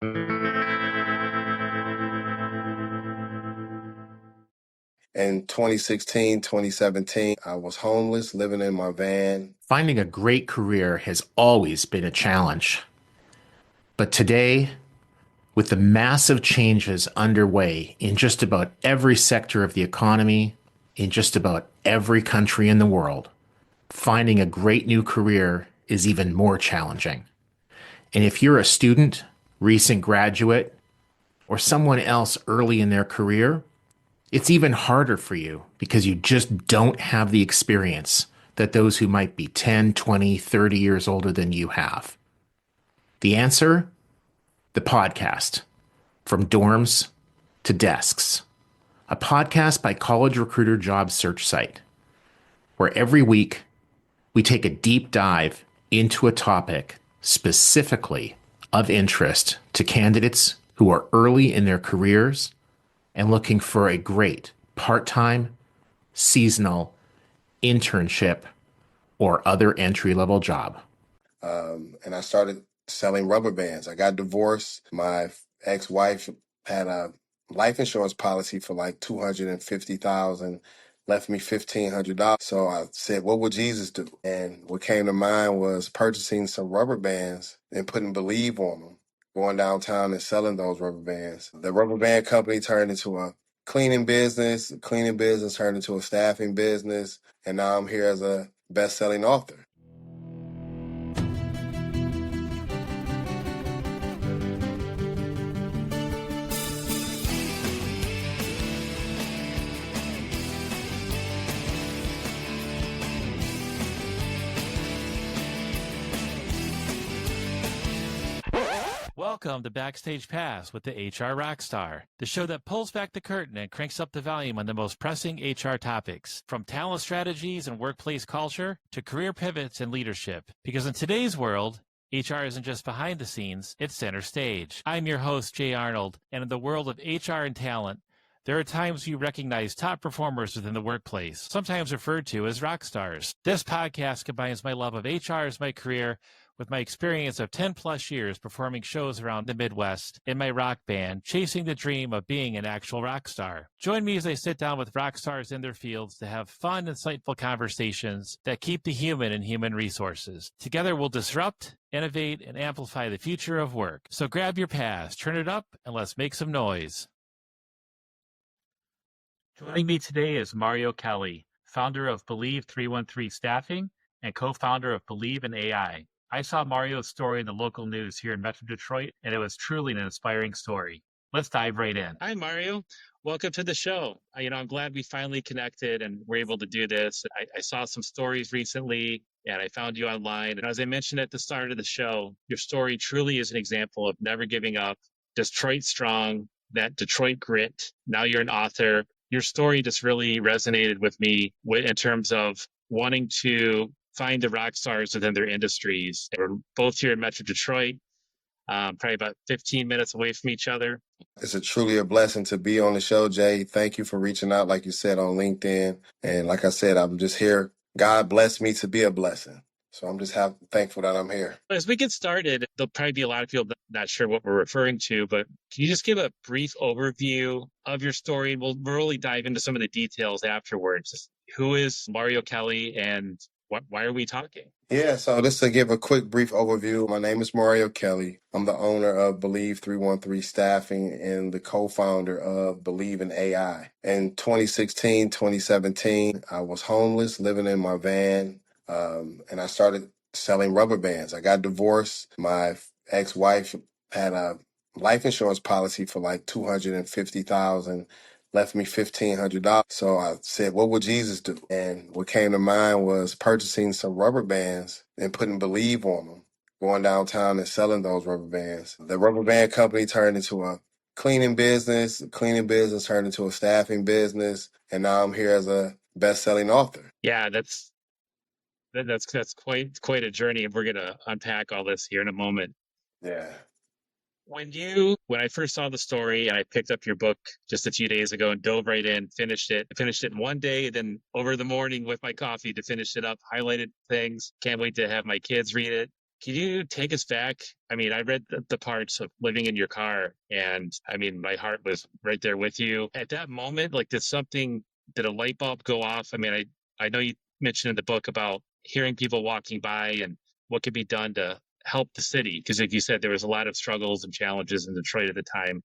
In 2016, 2017, I was homeless, living in my van. Finding a great career has always been a challenge. But today, with the massive changes underway in just about every sector of the economy, in just about every country in the world, finding a great new career is even more challenging. And if you're a student, recent graduate, or someone else early in their career, it's even harder for you because you just don't have the experience that those who might be 10, 20, 30 years older than you have. The answer? The podcast, From Dorms to Desks, a podcast by College Recruiter job search site, where every week we take a deep dive into a topic specifically of interest to candidates who are early in their careers and looking for a great part-time, seasonal, internship, or other entry-level job. And I started selling rubber bands. I got divorced. My ex-wife had a life insurance policy for like $250,000, left me $1,500. So I said, what would Jesus do? And what came to mind was purchasing some rubber bands and putting Believe on them, going downtown and selling those rubber bands. The rubber band company turned into a cleaning business turned into a staffing business, and now I'm here as a best-selling author. Welcome to Backstage Pass with the HR Rockstar, the show that pulls back the curtain and cranks up the volume on the most pressing HR topics, from talent strategies and workplace culture to career pivots and leadership. Because in today's world, HR isn't just behind the scenes, it's center stage. I'm your host, Jay Arnold, and in the world of HR and talent, there are times you recognize top performers within the workplace, sometimes referred to as rock stars. This podcast combines my love of HR as my career with my experience of 10 plus years performing shows around the Midwest in my rock band, chasing the dream of being an actual rock star. Join me as I sit down with rock stars in their fields to have fun, insightful conversations that keep the human in human resources. Together we'll disrupt, innovate, and amplify the future of work. So grab your pass, turn it up, and let's make some noise. Joining me today is Mario Kelly, founder of Believe 313 Staffing and co-founder of Believe in AI. I saw Mario's story in the local news here in Metro Detroit, and it was truly an inspiring story. Let's dive right in. Hi, Mario. Welcome to the show. I'm glad we finally connected and we're able to do this. I saw some stories recently, and I found you online. And as I mentioned at the start of the show, your story truly is an example of never giving up, Detroit strong, that Detroit grit. Now you're an author. Your story just really resonated with me in terms of wanting to find the rock stars within their industries. We're both here in Metro Detroit, probably about 15 minutes away from each other. It's truly a blessing to be on the show, Jay. Thank you for reaching out, like you said, on LinkedIn. And like I said, I'm just here. God blessed me to be a blessing. So I'm just thankful that I'm here. As we get started, there'll probably be a lot of people not sure what we're referring to, but can you just give a brief overview of your story? We'll really dive into some of the details afterwards. Who is Mario Kelly, and why are we talking? Yeah, so just to give a quick brief overview, my name is Mario Kelly. I'm the owner of Believe 313 Staffing and the co-founder of Believe in AI. In 2016, 2017, I was homeless, living in my van, and I started selling rubber bands. I got divorced. My ex-wife had a life insurance policy for like $250,000, left me $1,500. So I said, what would Jesus do? And what came to mind was purchasing some rubber bands and putting Believe on them, going downtown and selling those rubber bands. The rubber band company turned into a cleaning business turned into a staffing business, and now I'm here as a best-selling author. Yeah, that's quite a journey, and we're going to unpack all this here in a moment. Yeah. When I first saw the story and I picked up your book just a few days ago and dove right in, finished it in one day, then over the morning with my coffee to finish it up, highlighted things. Can't wait to have my kids read it. Can you take us back? I mean, I read the parts of living in your car, and I mean, my heart was right there with you. At that moment, like, did a light bulb go off? I mean, I know you mentioned in the book about hearing people walking by and what could be done to help the city. Because, like you said, there was a lot of struggles and challenges in Detroit at the time,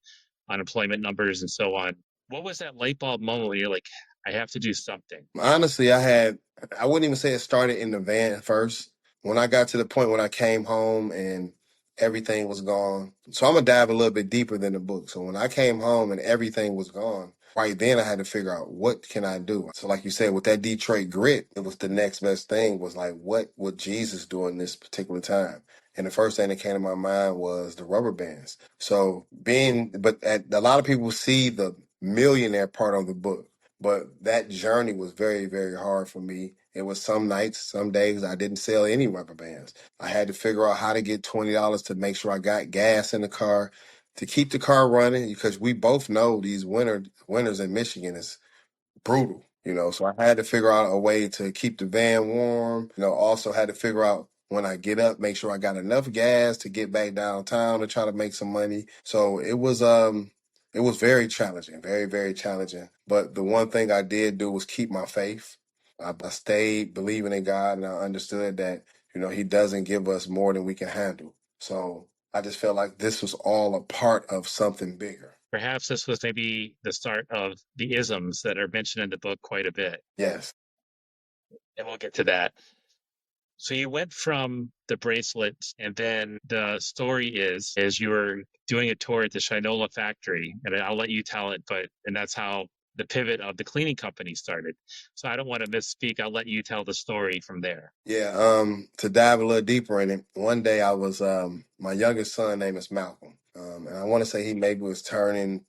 unemployment numbers and so on. What was that light bulb moment where you're like, I have to do something? Honestly, I wouldn't even say it started in the van first. When I got to the point when I came home and everything was gone. So I'm gonna dive a little bit deeper than the book. So when I came home and everything was gone, right then I had to figure out what can I do. So like you said, with that Detroit grit, it was the next best thing was like, what would Jesus do in this particular time? And the first thing that came to my mind was the rubber bands. So a lot of people see the millionaire part of the book. But that journey was very, very hard for me. It was some nights, some days I didn't sell any rubber bands. I had to figure out how to get $20 to make sure I got gas in the car to keep the car running because we both know these winters in Michigan is brutal, so I had to figure out a way to keep the van warm. Also had to figure out when I get up, make sure I got enough gas to get back downtown to try to make some money. So it was very challenging, very, very challenging. But the one thing I did do was keep my faith. I stayed believing in God, and I understood that, He doesn't give us more than we can handle. So I just felt like this was all a part of something bigger. Perhaps this was maybe the start of the isms that are mentioned in the book quite a bit. Yes. And we'll get to that. So you went from the bracelet, and then the story is you were doing a tour at the Shinola factory, and I'll let you tell it, and that's how the pivot of the cleaning company started. So I don't want to misspeak. I'll let you tell the story from there. Yeah, to dive a little deeper in it, one day I was my youngest son name is Malcolm. And I want to say he maybe was turning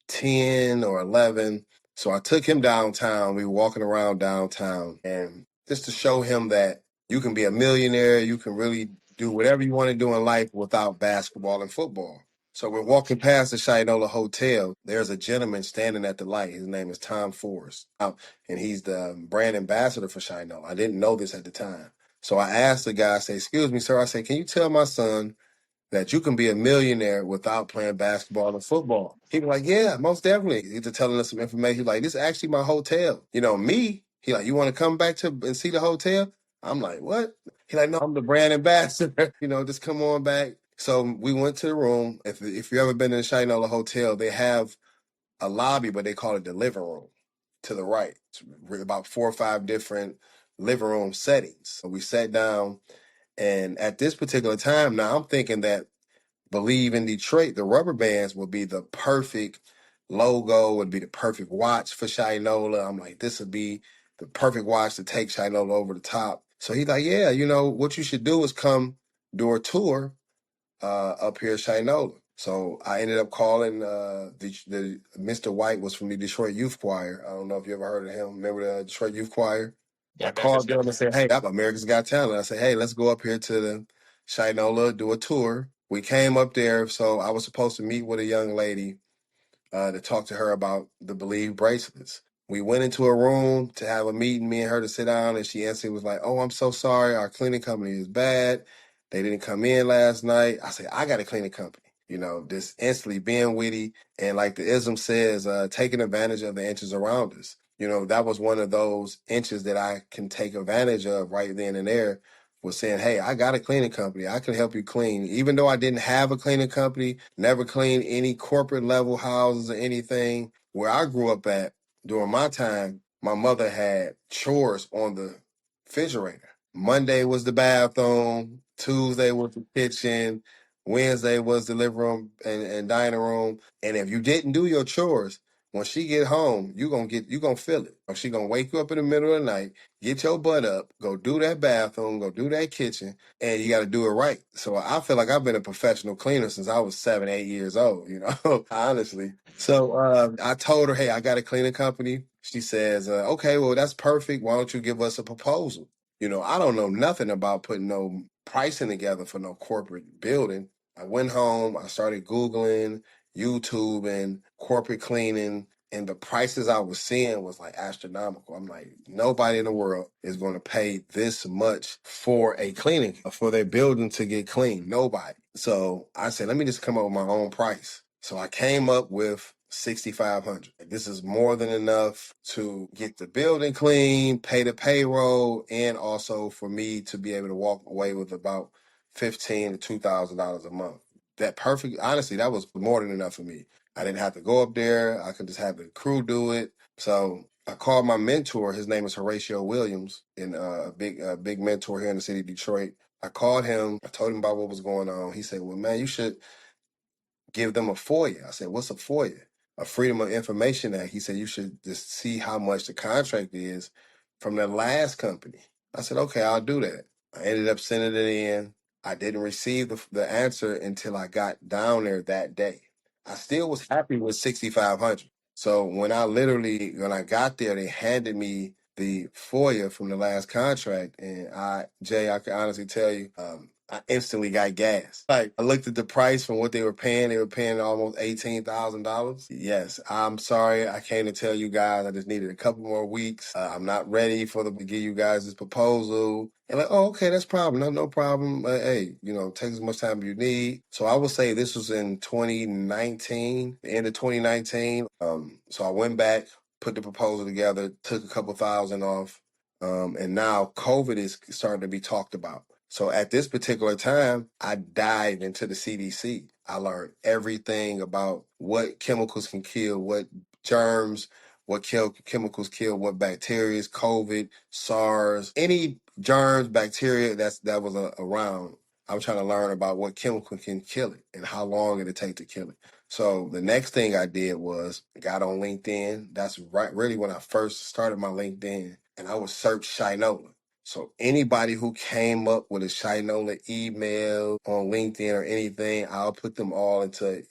10 or 11. So I took him downtown. We were walking around downtown and just to show him that you can be a millionaire, you can really do whatever you want to do in life without basketball and football. So we're walking past the Shinola Hotel. There's a gentleman standing at the light. His name is Tom Forrest, and he's the brand ambassador for Shinola. I didn't know this at the time. So I asked the guy, I say, "Excuse me, sir." I say, "Can you tell my son that you can be a millionaire without playing basketball and football?" He was like, "Yeah, most definitely." He's just telling us some information. He's like, "This is actually my hotel." He like, "You want to come back to and see the hotel?" I'm like, "What?" He like, "No, I'm the brand ambassador." Just come on back. So we went to the room. If you ever been in the Shinola Hotel, they have a lobby, but they call it the living room to the right. It's about 4 or 5 different living room settings. So we sat down, and at this particular time, now I'm thinking that Believe in Detroit, the rubber bands would be the perfect logo, would be the perfect watch for Shinola. I'm like, this would be the perfect watch to take Shinola over the top. So he's like, "Yeah, what you should do is come do a tour up here at Shinola." So I ended up calling the Mr. White was from the Detroit Youth Choir. I don't know if you ever heard of him. Remember the Detroit Youth Choir? Yeah, I America's called Got them and said, "Hey, I'm America's Got Talent." I said, "Hey, let's go up here to the Shinola, do a tour." We came up there, so I was supposed to meet with a young lady to talk to her about the Believe bracelets. We went into a room to have a meeting, me and her to sit down, and she instantly was like, "Oh, I'm so sorry. Our cleaning company is bad. They didn't come in last night." I said, "I got a cleaning company." Just instantly being witty and like the ism says, taking advantage of the inches around us. That was one of those inches that I can take advantage of right then and there was saying, "Hey, I got a cleaning company. I can help you clean." Even though I didn't have a cleaning company, never cleaned any corporate level houses or anything. Where I grew up at during my time, my mother had chores on the refrigerator. Monday was the bathroom, Tuesday was the kitchen, Wednesday was the living room and dining room. And if you didn't do your chores, when she get home, you gonna feel it. Or she gonna wake you up in the middle of the night, get your butt up, go do that bathroom, go do that kitchen, and you got to do it right. So I feel like I've been a professional cleaner since I was 7, 8 years old. Honestly. So I told her, "Hey, I got a cleaning company." She says, "Okay, well that's perfect. Why don't you give us a proposal?" I don't know nothing about putting no pricing together for no corporate building. I went home, I started Googling, YouTubing, corporate cleaning, and the prices I was seeing was like astronomical. I'm like, nobody in the world is going to pay this much for a cleaning, for their building to get clean. Nobody. So I said, let me just come up with my own price. So I came up with 6,500. This is more than enough to get the building clean, pay the payroll, and also for me to be able to walk away with about $1,500 to $2,000 a month. Honestly, that was more than enough for me. I didn't have to go up there. I could just have the crew do it. So I called my mentor. His name is Horatio Williams, and a big mentor here in the city of Detroit. I called him. I told him about what was going on. He said, well, man, you should give them a FOIA. I said, what's a FOIA? A Freedom of Information Act. He said, you should just see how much the contract is from the last company. I said, okay, I'll do that. I ended up sending it in. I didn't receive the answer until I got down there that day. I still was happy with 6,500. So when I got there, they handed me the FOIA from the last contract, and Jay, I can honestly tell you, I instantly got gas. Like, I looked at the price from what they were paying. They were paying almost $18,000. Yes, I'm sorry. I came to tell you guys I just needed a couple more weeks. I'm not ready to give you guys this proposal. And like, oh, okay, that's problem. No problem. Hey, take as much time as you need. So I would say this was in 2019, the end of 2019. So I went back, put the proposal together, took a couple thousand off. And now COVID is starting to be talked about. So at this particular time, I dived into the CDC. I learned everything about what chemicals can kill, what germs, what chemicals kill, what bacteria, COVID, SARS, any germs, bacteria that was around. I'm trying to learn about what chemical can kill it and how long it'll take to kill it. So the next thing I did was got on LinkedIn. That's really when I first started my LinkedIn, and I would search Shinola. So anybody who came up with a Shinola email on LinkedIn or anything, I'll put them all into an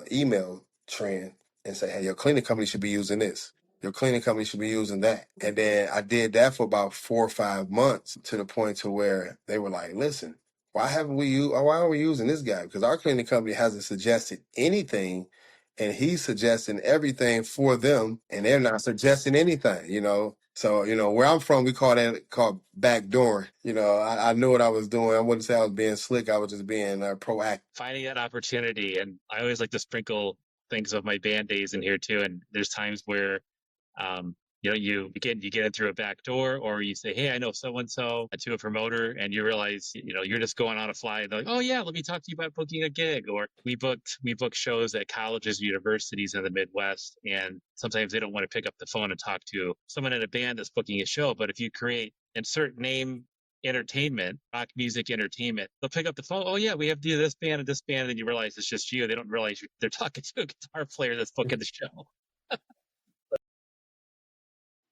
email trend and say, hey, your cleaning company should be using this. Your cleaning company should be using that. And then I did that for about 4 or 5 months, to the point to where they were like, listen, why aren't we using this guy? Because our cleaning company hasn't suggested anything, and he's suggesting everything for them, and they're not suggesting anything. So, where I'm from, we call backdooring. I knew what I was doing. I wouldn't say I was being slick. I was just being proactive. Finding that opportunity. And I always like to sprinkle things of my band days in here too. And there's times where, you get in through a back door, or you say, hey, I know so-and-so, to a promoter, and you realize, you're just going on a fly. And they're like, oh yeah, let me talk to you about booking a gig. Or we booked shows at colleges, universities in the Midwest. And sometimes they don't want to pick up the phone and talk to someone in a band that's booking a show. But if you insert name entertainment, rock music entertainment, they'll pick up the phone. Oh yeah, we have to do this band and this band. And then you realize it's just you. They don't realize they're talking to a guitar player that's booking the show.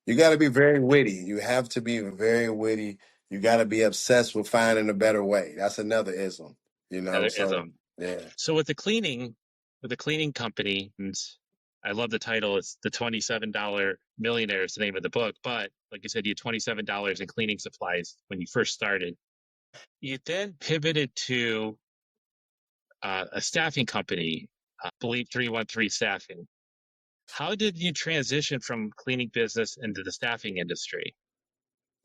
You got to be very witty. You have to be very witty. You got to be obsessed with finding a better way. That's another ism, Another so ism. yeah. So with the cleaning company, and I love the title. It's the $27 Millionaire is the name of the book. But like I said, you had $27 in cleaning supplies when you first started. You then pivoted to a staffing company, Believe 313 Staffing. How did you transition from cleaning business into the staffing industry?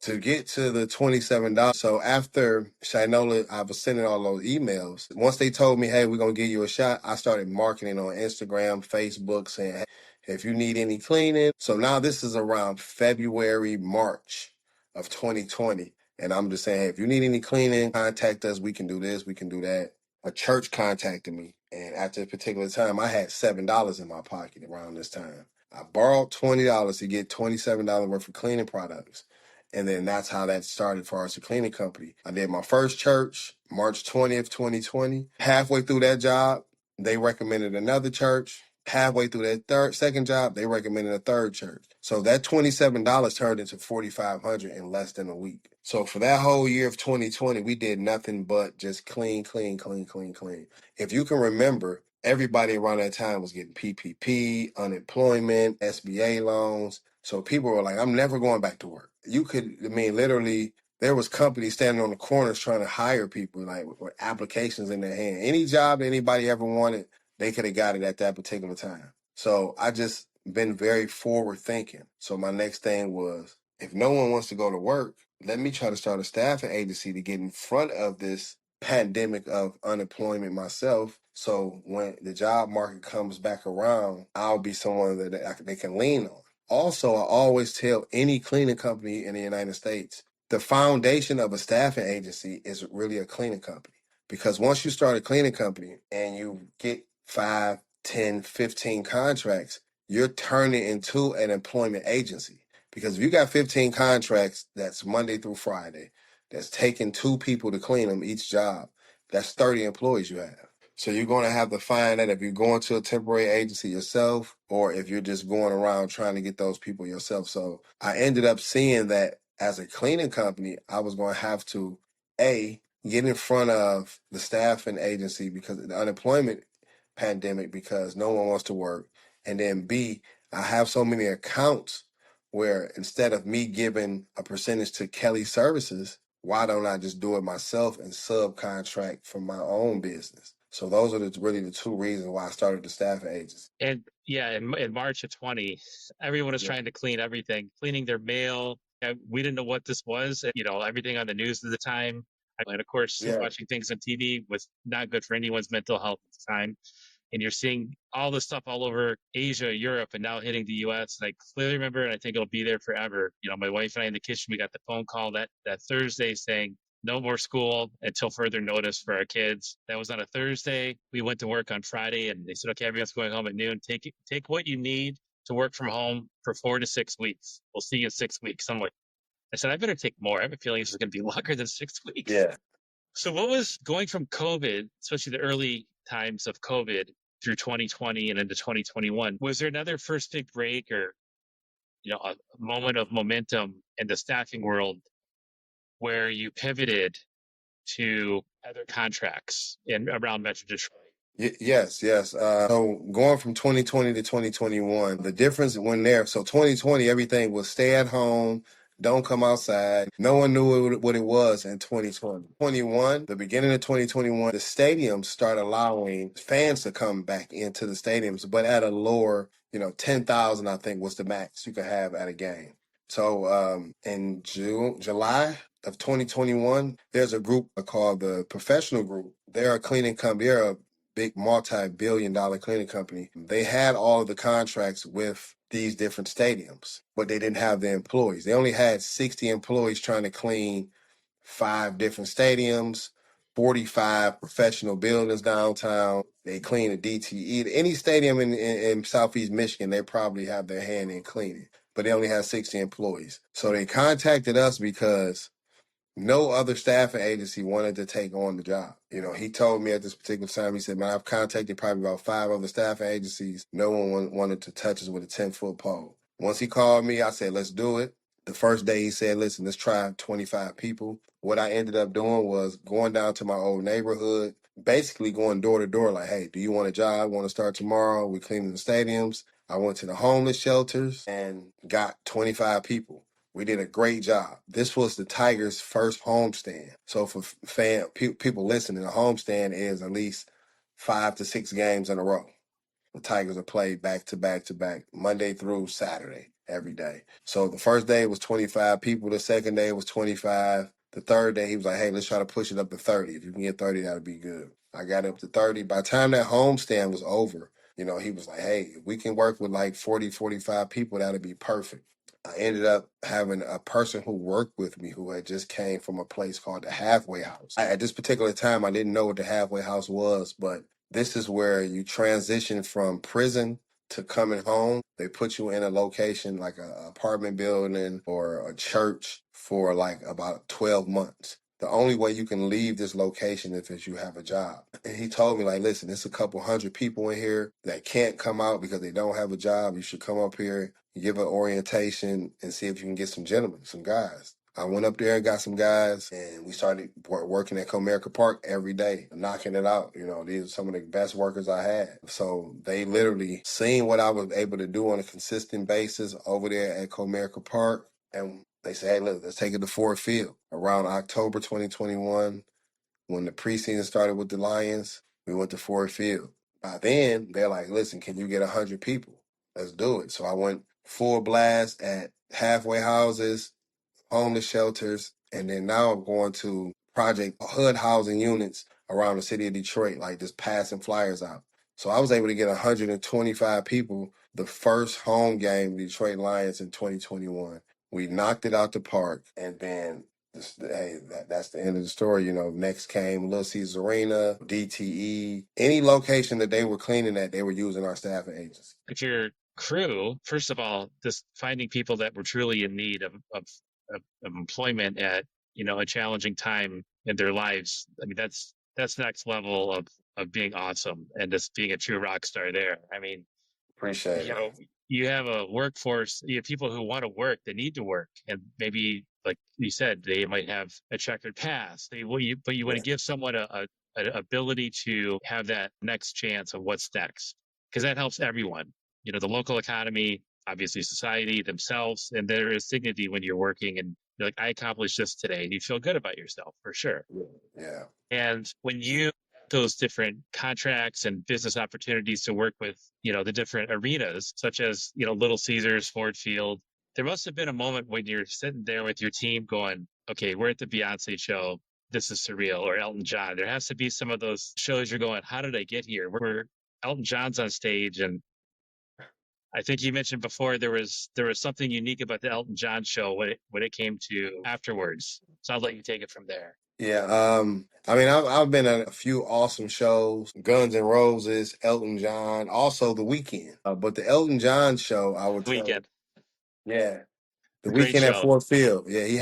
To get to the $27. So after Shinola, I was sending all those emails. Once they told me, hey, we're going to give you a shot, I started marketing on Instagram, Facebook, saying, hey, if you need any cleaning. So now this is around February, March of 2020. And I'm just saying, hey, if you need any cleaning, contact us. We can do this, we can do that. A church contacted me. And after a particular time, I had $7 in my pocket around this time. I borrowed $20 to get $27 worth of cleaning products. And then that's how that started for us, a cleaning company. I did my first church, March 20th, 2020. Halfway through that job, they recommended another church. Halfway through that second job, they recommended a third church. So that $27 turned into $4,500 in less than a week. So for that whole year of 2020, we did nothing but just clean. If you can remember, everybody around that time was getting PPP, unemployment, SBA loans. So people were like, I'm never going back to work. Literally, there was companies standing on the corners trying to hire people, like with applications in their hand. Any job that anybody ever wanted, they could have got it at that particular time. So I just been very forward thinking. So my next thing was, if no one wants to go to work, let me try to start a staffing agency to get in front of this pandemic of unemployment myself. So when the job market comes back around, I'll be someone that they can lean on. Also, I always tell any cleaning company in the United States, the foundation of a staffing agency is really a cleaning company. Because once you start a cleaning company and you get 5, 10, 15 contracts, you're turning into an employment agency. Because if you got 15 contracts, that's Monday through Friday, that's taking 2 people to clean them each job, that's 30 employees you have. So you're going to have to find that if you're going to a temporary agency yourself, or if you're just going around trying to get those people yourself. So I ended up seeing that as a cleaning company, I was going to have to, get in front of the staffing agency because of the unemployment pandemic, because no one wants to work. And then B, I have so many accounts where instead of me giving a percentage to Kelly Services, why don't I just do it myself and subcontract from my own business? So those are really the 2 reasons why I started the staffing agency. And yeah, in March of 20, everyone was trying to clean everything, cleaning their mail. We didn't know what this was. Everything on the news at the time. And of course, watching things on TV was not good for anyone's mental health at the time. And you're seeing all this stuff all over Asia, Europe, and now hitting the US. And I clearly remember, and I think it'll be there forever. My wife and I in the kitchen, we got the phone call that Thursday saying, no more school until further notice for our kids. That was on a Thursday. We went to work on Friday and they said, okay, everyone's going home at noon. Take what you need to work from home for 4 to 6 weeks. We'll see you in 6 weeks. I said, I better take more. I have a feeling this is going to be longer than 6 weeks. Yeah. So what was going from COVID, especially the early times of COVID through 2020 and into 2021, was there another first big break or, a moment of momentum in the staffing world where you pivoted to other contracts around Metro Detroit? Yes. So going from 2020 to 2021, the difference when there, so 2020, everything was stay at home, don't come outside. No one knew what it was in 2020. 21, the beginning of 2021, the stadiums start allowing fans to come back into the stadiums, but at a lower, 10,000, I think was the max you could have at a game. So in July of 2021, there's a group called the Professional Group. They're a cleaning company. They're a big multi-billion-dollar cleaning company. They had all of the contracts with these different stadiums, but they didn't have the employees. They only had 60 employees trying to clean 5 different stadiums, 45 professional buildings downtown. They clean a DTE. Any stadium in Southeast Michigan, they probably have their hand in cleaning, but they only had 60 employees. So they contacted us because no other staffing agency wanted to take on the job. He told me at this particular time, he said, man, I've contacted probably about 5 other staffing agencies. No one wanted to touch us with a 10-foot pole. Once he called me, I said, let's do it. The first day he said, listen, let's try 25 people. What I ended up doing was going down to my old neighborhood, basically going door to door like, hey, do you want a job? Want to start tomorrow? We're cleaning the stadiums. I went to the homeless shelters and got 25 people. We did a great job. This was the Tigers' first homestand. So for people listening, a homestand is at least 5 to 6 games in a row. The Tigers are played back to back to back, Monday through Saturday, every day. So the first day was 25 people. The second day was 25. The third day, he was like, hey, let's try to push it up to 30. If you can get 30, that'll be good. I got up to 30. By the time that homestand was over, he was like, hey, if we can work with like 40, 45 people, that'll be perfect. I ended up having a person who worked with me who had just came from a place called the Halfway House. At this particular time, I didn't know what the Halfway House was, but this is where you transition from prison to coming home. They put you in a location like an apartment building or a church for like about 12 months. The only way you can leave this location is if you have a job. And he told me, like, listen, there's a couple hundred people in here that can't come out because they don't have a job. You should come up here, give an orientation, and see if you can get some gentlemen, some guys. I went up there and got some guys, and we started working at Comerica Park every day, knocking it out. These are some of the best workers I had. So they literally seen what I was able to do on a consistent basis over there at Comerica Park, and they said, hey, look, let's take it to Ford Field. Around October 2021, when the preseason started with the Lions, we went to Ford Field. By then, they're like, listen, can you get 100 people? let's do it. So I went full blast at halfway houses, homeless shelters, and then now I'm going to project hood housing units around the city of Detroit, like just passing flyers out. So I was able to get 125 people the first home game, Detroit Lions in 2021. We knocked it out the park, and then hey, that's the end of the story. You know, next came Little Caesars Arena, DTE, any location that they were cleaning at, they were using our staffing agency. If your crew, first of all, just finding people that were truly in need of employment at, you know, a challenging time in their lives. I mean, that's next level of being awesome and just being a true rock star there. I mean, Appreciate you it. know, you have a workforce, you have people who want to work, they need to work. And maybe, like you said, they might have a checkered past. But you want to give someone an ability to have that next chance of what's next, because that helps everyone. You know, the local economy, obviously society, themselves, and there is dignity when you're working and you're like, I accomplished this today, and you feel good about yourself for sure. Yeah. And when you those different contracts and business opportunities to work with, you know, the different arenas, such as, you know, Little Caesars, Ford Field, there must have been a moment when you're sitting there with your team going, okay, we're at the Beyonce show. This is surreal, or Elton John. There has to be some of those shows you're going, how did I get here? Where Elton John's on stage, and I think you mentioned before there was something unique about the Elton John show when it came to afterwards. So I'll let you take it from there. Yeah, I mean, I've been at a few awesome shows, Guns N' Roses, Elton John, also The Weeknd. But the Elton John show, I would tell you, Weekend, yeah, The a great Weeknd at show. Ford Field. Yeah, Yeah. he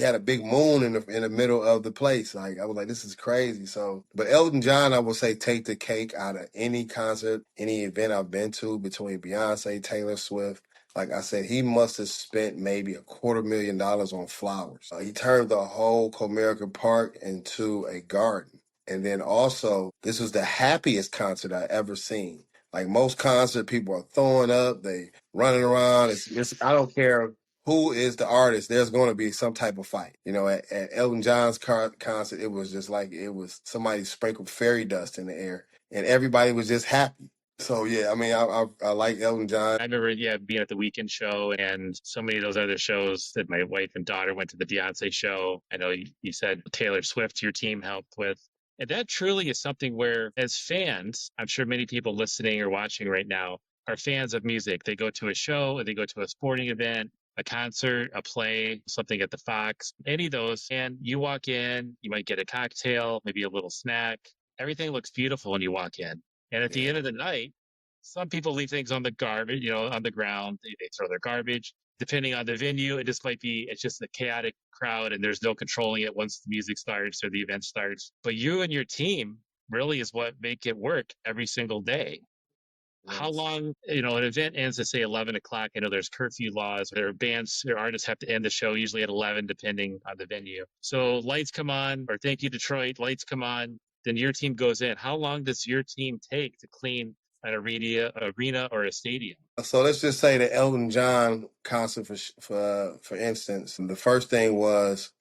had a big moon in the middle of the place. Like I was like, this is crazy. So, but Elton John, I would say, take the cake out of any concert, any event I've been to between Beyonce, Taylor Swift. Like I said, he must have spent maybe $250,000 on flowers. He turned the whole Comerica Park into a garden. And then also, this was the happiest concert I ever seen. Like most concert, people are throwing up, they running around. It's I don't care who is the artist. There's going to be some type of fight. You know, at Elton John's concert, it was just like it was somebody sprinkled fairy dust in the air, and everybody was just happy. So yeah, I mean, I like Elton John. I remember, yeah, being at the Weekend show and so many of those other shows that my wife and daughter went to the Beyonce show. I know you said Taylor Swift, your team helped with. And that truly is something where, as fans, I'm sure many people listening or watching right now are fans of music. They go to a show, or they go to a sporting event, a concert, a play, something at the Fox, any of those. And you walk in, you might get a cocktail, maybe a little snack. Everything looks beautiful when you walk in. And at the Yeah. end of the night, some people leave things on the garbage, you know, on the ground. They throw their garbage. Depending on the venue, it just might be, it's just a chaotic crowd and there's no controlling it once the music starts or the event starts. But you and your team really is what make it work every single day. How Yes. long, you know, an event ends at say 11 o'clock. I know there's curfew laws. There are bands or artists have to end the show usually at 11, depending on the venue. So lights come on, or thank you, Detroit, lights come on. Then your team goes in. How long does your team take to clean an arena or a stadium? So let's just say the Elton John concert for instance. The first thing was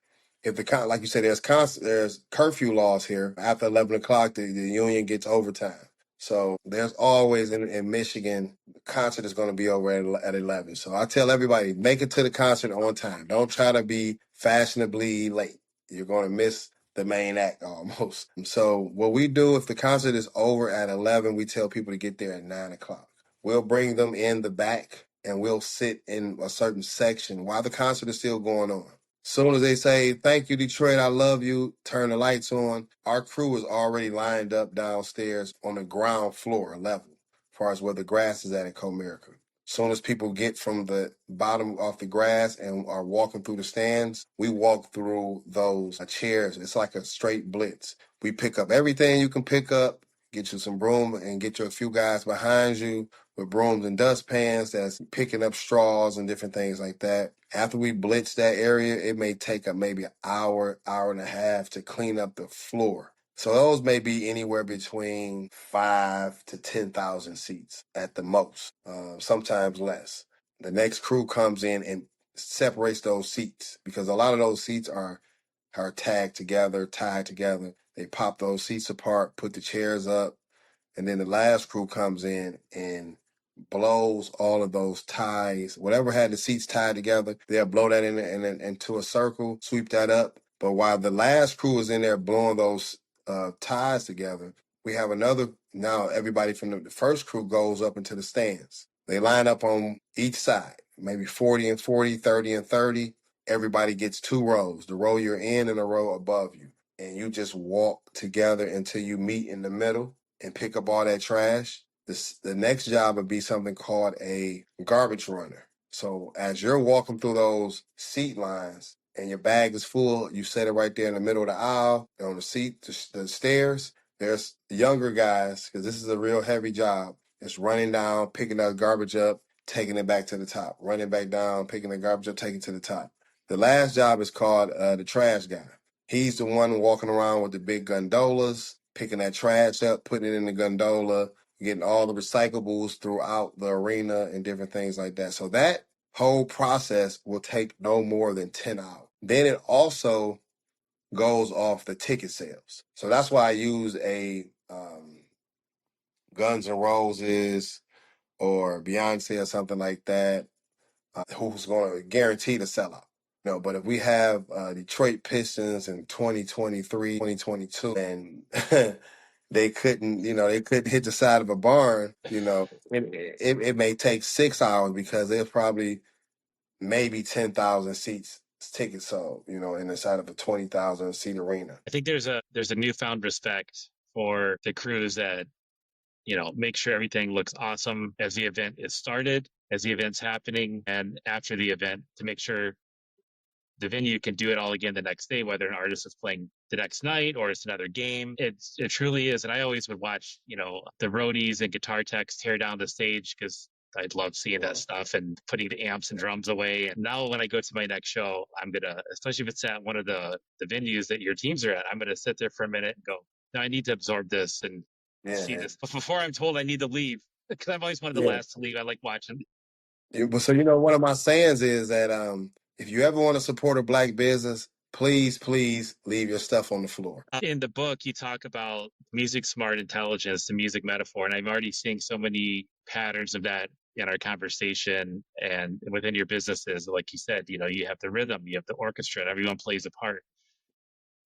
if like you said, there's curfew laws here. After 11 o'clock, the union gets overtime. So there's always in Michigan, the concert is going to be over at 11. So I tell everybody, make it to the concert on time. Don't try to be fashionably late. You're going to miss the main act almost. So what we do, if the concert is over at 11, we tell people to get there at 9 o'clock. We'll bring them in the back and we'll sit in a certain section while the concert is still going on. Soon as they say, thank you, Detroit, I love you, turn the lights on, our crew is already lined up downstairs on the ground floor level, as far as where the grass is at in Comerica. Soon as people get from the bottom off the grass and are walking through the stands, we walk through those chairs. It's like a straight blitz. We pick up everything you can pick up, get you some broom, and get you a few guys behind you with brooms and dustpans that's picking up straws and different things like that. After we blitz that area, it may take up maybe an hour, hour and a half to clean up the floor. So those may be anywhere between 5 to 10,000 seats at the most, sometimes less. The next crew comes in and separates those seats because a lot of those seats are tagged together, tied together. They pop those seats apart, put the chairs up, and then the last crew comes in and blows all of those ties, whatever had the seats tied together, they'll blow that into a circle, sweep that up. But while the last crew is in there blowing those ties together, we have another, now everybody from the first crew goes up into the stands. They line up on each side, maybe 40 and 40, 30 and 30. Everybody gets two rows, the row you're in and the row above you. And you just walk together until you meet in the middle and pick up all that trash. The next job would be something called a garbage runner. So as you're walking through those seat lines and your bag is full, you set it right there in the middle of the aisle, on the seat, the stairs. There's younger guys, because this is a real heavy job. It's running down, picking that garbage up, taking it back to the top, running back down, picking the garbage up, taking it to the top. The last job is called the trash guy. He's the one walking around with the big gondolas, picking that trash up, putting it in the gondola, getting all the recyclables throughout the arena and different things like that. So that whole process will take no more than 10 hours. Then it also goes off the ticket sales. So that's why I use a Guns N' Roses or Beyonce or something like that, who's going to guarantee the sellout. No, but if we have Detroit Pistons in 2023, 2022, and they couldn't hit the side of a barn, it may take 6 hours because there's probably maybe 10,000 seats tickets sold, in the side of a 20,000 seat arena. I think there's a newfound respect for the crews that, make sure everything looks awesome as the event is started, as the event's happening, and after the event, to make sure the venue can do it all again the next day, whether an artist is playing the next night or it's another game. It truly is. And I always would watch, the roadies and guitar techs tear down the stage because I'd love seeing that stuff and putting the amps and drums away. And now when I go to my next show, I'm going to, especially if it's at one of the venues that your teams are at, I'm going to sit there for a minute and go, no, I need to absorb this and see this. But before I'm told I need to leave, because I've always wanted the last to leave. I like watching. So, one of my sayings is that if you ever want to support a Black business, please leave your stuff on the floor. In the book, you talk about music smart intelligence, the music metaphor, and I'm already seeing so many patterns of that in our conversation and within your businesses. Like you said, you have the rhythm, you have the orchestra, and everyone plays a part.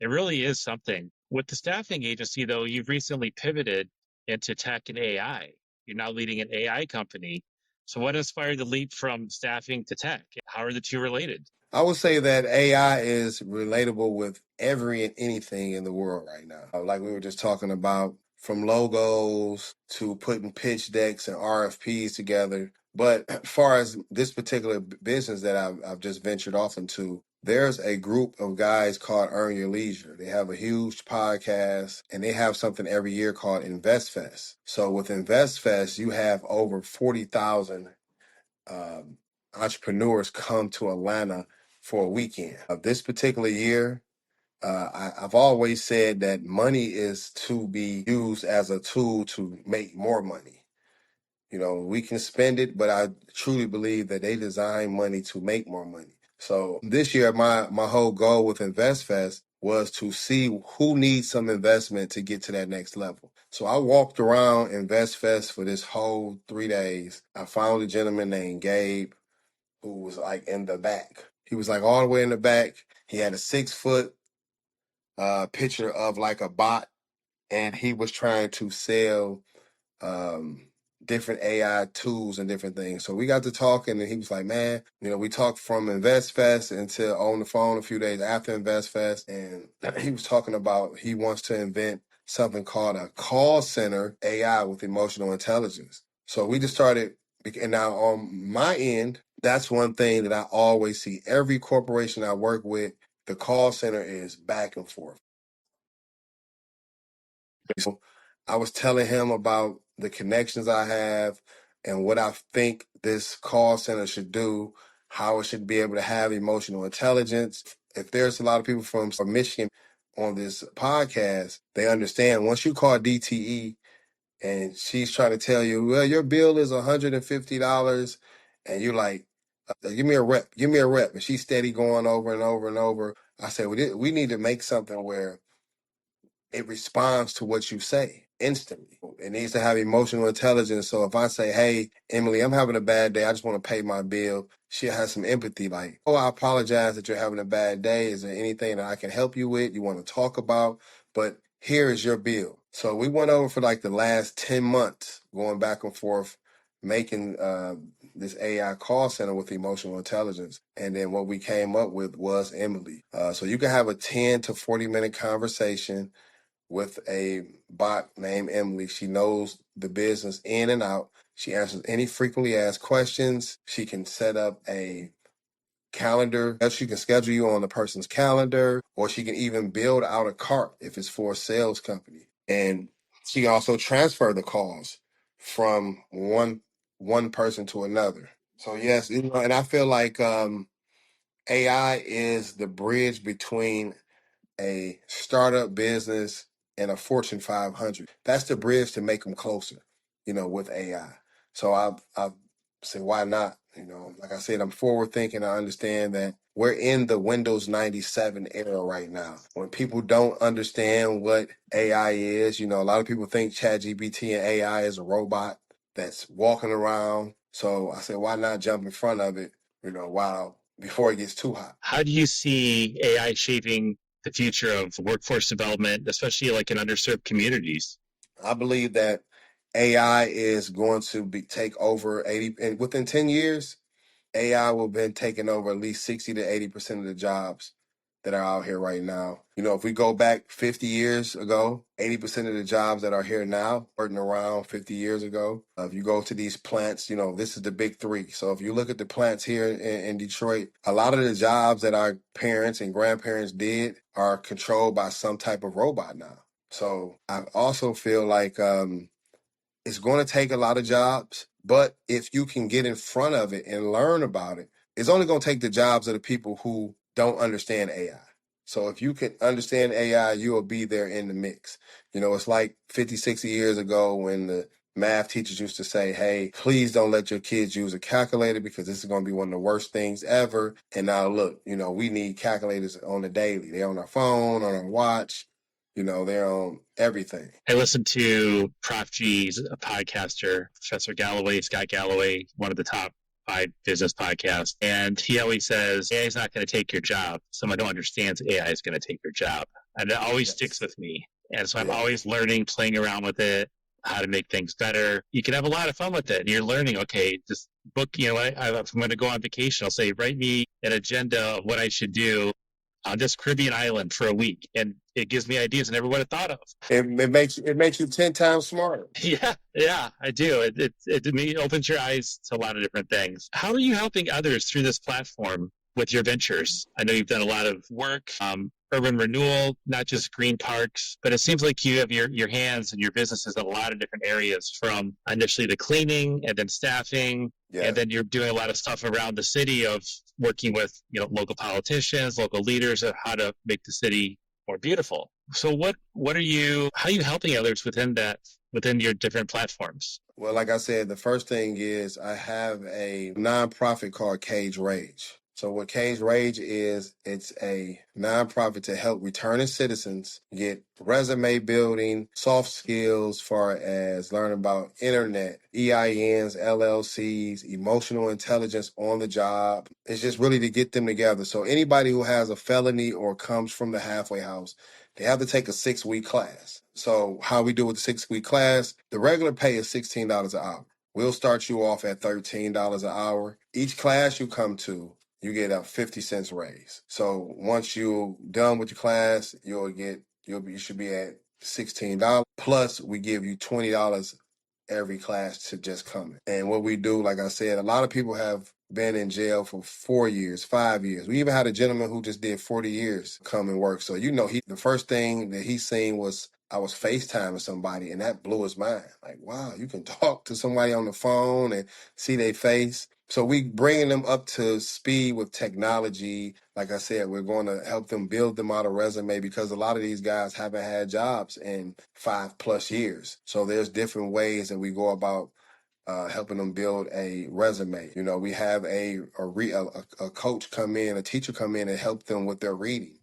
It really is something. With the staffing agency, though, you've recently pivoted into tech and AI. You're now leading an AI company. So what inspired the leap from staffing to tech? How are the two related? I would say that AI is relatable with every and anything in the world right now. Like we were just talking about, from logos to putting pitch decks and RFPs together. But as far as this particular business that I've just ventured off into, there's a group of guys called Earn Your Leisure. They have a huge podcast and they have something every year called InvestFest. So with InvestFest, you have over 40,000 entrepreneurs come to Atlanta for a weekend. This particular year, I've always said that money is to be used as a tool to make more money. We can spend it, but I truly believe that they design money to make more money. So this year, my whole goal with InvestFest was to see who needs some investment to get to that next level. So I walked around InvestFest for this whole 3 days. I found a gentleman named Gabe who was like in the back. He was like all the way in the back. He had a 6-foot picture of like a bot, and he was trying to sell different AI tools and different things. So we got to talking, and he was like, man, we talked from InvestFest until on the phone a few days after InvestFest, and he was talking about he wants to invent something called a call center AI with emotional intelligence. So we just started, and now on my end, that's one thing that I always see. Every corporation I work with, the call center is back and forth. So I was telling him about the connections I have and what I think this call center should do, how it should be able to have emotional intelligence. If there's a lot of people from Michigan on this podcast, they understand once you call DTE and she's trying to tell you, well, your bill is $150, and you're like, give me a rep, and she's steady going over and over and over. I said, we need to make something where it responds to what you say. instantly. It needs to have emotional intelligence. So if I say, hey, Emily, I'm having a bad day, I just want to pay my bill, she'll have some empathy like, oh, I apologize that you're having a bad day. Is there anything that I can help you with? You want to talk about? But here is your bill. So we went over for like the last 10 months, going back and forth, making this AI call center with emotional intelligence. And then what we came up with was Emily. So you can have a 10 to 40-minute conversation with a bot named Emily. She knows the business in and out. She answers any frequently asked questions. She can set up a calendar. She can schedule you on the person's calendar, or she can even build out a cart if it's for a sales company. And she can also transfer the calls from one person to another. So yes, and I feel like AI is the bridge between a startup business and a Fortune 500. That's the bridge to make them closer, with AI. So I say, why not? Like I said, I'm forward thinking. I understand that we're in the Windows 97 era right now. When people don't understand what AI is, a lot of people think ChatGPT and AI is a robot that's walking around. So I said, why not jump in front of it, before it gets too hot? How do you see AI shaping the future of workforce development, especially like in underserved communities? I believe that AI is going to take over 80, and within 10 years, AI will have been taking over at least 60 to 80% of the jobs that are out here right now. If we go back 50 years ago, 80% of the jobs that are here now weren't around 50 years ago. If you go to these plants, this is the big three. So if you look at the plants here in Detroit, a lot of the jobs that our parents and grandparents did are controlled by some type of robot now. So I also feel like it's going to take a lot of jobs, but if you can get in front of it and learn about it, it's only going to take the jobs of the people who don't understand AI. So if you can understand AI, you will be there in the mix. It's like 50, 60 years ago when the math teachers used to say, hey, please don't let your kids use a calculator because this is going to be one of the worst things ever. And now look, we need calculators on the daily. They're on our phone, on our watch. They're on everything. I listened to Prof G's a podcaster, Professor Galloway, Scott Galloway, one of the top 5 business podcasts. And he always says, AI is not going to take your job. Someone who understands AI is going to take your job. And that always sticks with me. And so I'm always learning, playing around with it, how to make things better. You can have a lot of fun with it. And you're learning, okay, this book, if I'm going to go on vacation, I'll say, write me an agenda of what I should do on this Caribbean island for a week, and it gives me ideas I never would have thought of. It makes you 10 times smarter. Yeah, I do. It opens your eyes to a lot of different things. How are you helping others through this platform with your ventures? I know you've done a lot of work, urban renewal, not just green parks, but it seems like you have your hands and your businesses in a lot of different areas, from initially the cleaning and then staffing. Yeah. And then you're doing a lot of stuff around the city of working with, local politicians, local leaders of how to make the city more beautiful. So how are you helping others within your different platforms? Well, like I said, the first thing is I have a nonprofit called Cage Rage. So what Cage Rage is, it's a nonprofit to help returning citizens get resume building, soft skills, far as learning about internet, EINs, LLCs, emotional intelligence on the job. It's just really to get them together. So anybody who has a felony or comes from the halfway house, they have to take a 6-week class. So how we do with the 6-week class, the regular pay is $16 an hour. We'll start you off at $13 an hour. Each class you come to, you get a 50 cents raise. So once you're done with your class, you should be at $16. Plus, we give you $20 every class to just come in. And what we do, like I said, a lot of people have been in jail for 4 years, 5 years. We even had a gentleman who just did 40 years come and work. So, the first thing that he seen was I was FaceTiming somebody, and that blew his mind. Like, wow, you can talk to somebody on the phone and see their face. So we bringing them up to speed with technology. Like I said, we're going to help them build them out a resume because a lot of these guys haven't had jobs in 5+ years. So there's different ways that we go about helping them build a resume. We have a coach come in, a teacher come in and help them with their reading.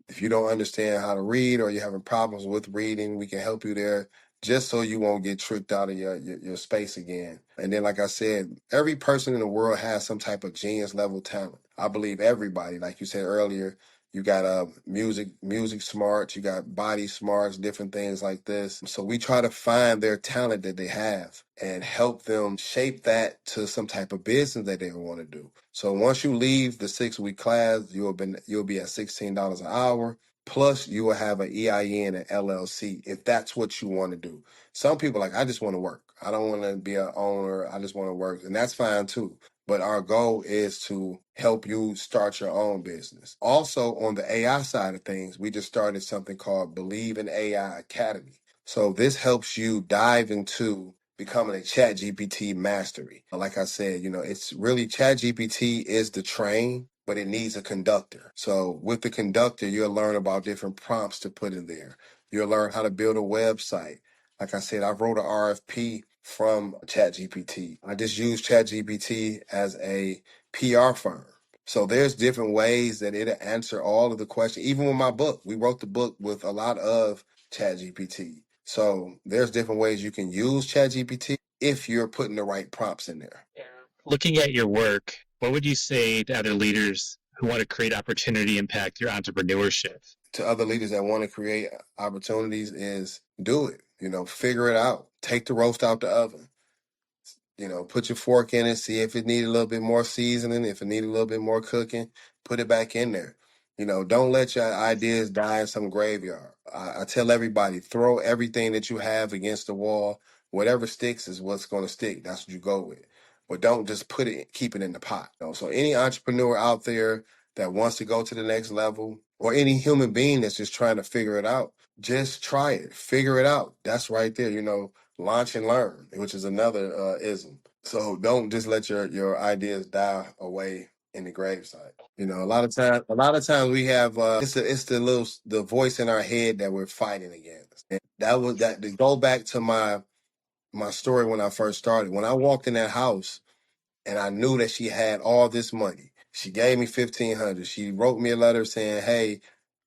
If you don't understand how to read or you're having problems with reading, we can help you there. just so you won't get tricked out of your space again. And then, like I said, every person in the world has some type of genius level talent. I believe everybody, like you said earlier, you got music smarts, you got body smarts, different things like this. So we try to find their talent that they have and help them shape that to some type of business that they want to do. So once you leave the 6-week class, you'll be at $16 an hour. Plus, you will have an EIN and LLC if that's what you want to do. Some people like, I just want to work. I don't want to be an owner. I just want to work. And that's fine too. But our goal is to help you start your own business. Also, on the AI side of things, we just started something called Believe in AI Academy. So this helps you dive into becoming a chat GPT mastery. Like I said, it's really chat GPT is the train, but it needs a conductor. So with the conductor, you'll learn about different prompts to put in there. You'll learn how to build a website. Like I said, I wrote an RFP from ChatGPT. I just use ChatGPT as a PR firm. So there's different ways that it'll answer all of the questions. Even with my book, we wrote the book with a lot of ChatGPT. So there's different ways you can use ChatGPT if you're putting the right prompts in there. Looking at your work, what would you say to other leaders who want to create opportunity, impact your entrepreneurship? To other leaders that want to create opportunities is do it. Figure it out. Take the roast out the oven. Put your fork in it, see if it needs a little bit more seasoning, if it needs a little bit more cooking, put it back in there. Don't let your ideas die in some graveyard. I tell everybody, throw everything that you have against the wall. Whatever sticks is what's going to stick. That's what you go with. But don't just keep it in the pot. So any entrepreneur out there that wants to go to the next level, or any human being that's just trying to figure it out, just try it. Figure it out. That's right there. Launch and learn, which is another ism. So don't just let your ideas die away in the gravesite. A lot of times we have it's the voice in our head that we're fighting against. And that was that to go back to my story when I first started. When I walked in that house and I knew that she had all this money. She gave me $1,500. She wrote me a letter saying, "Hey,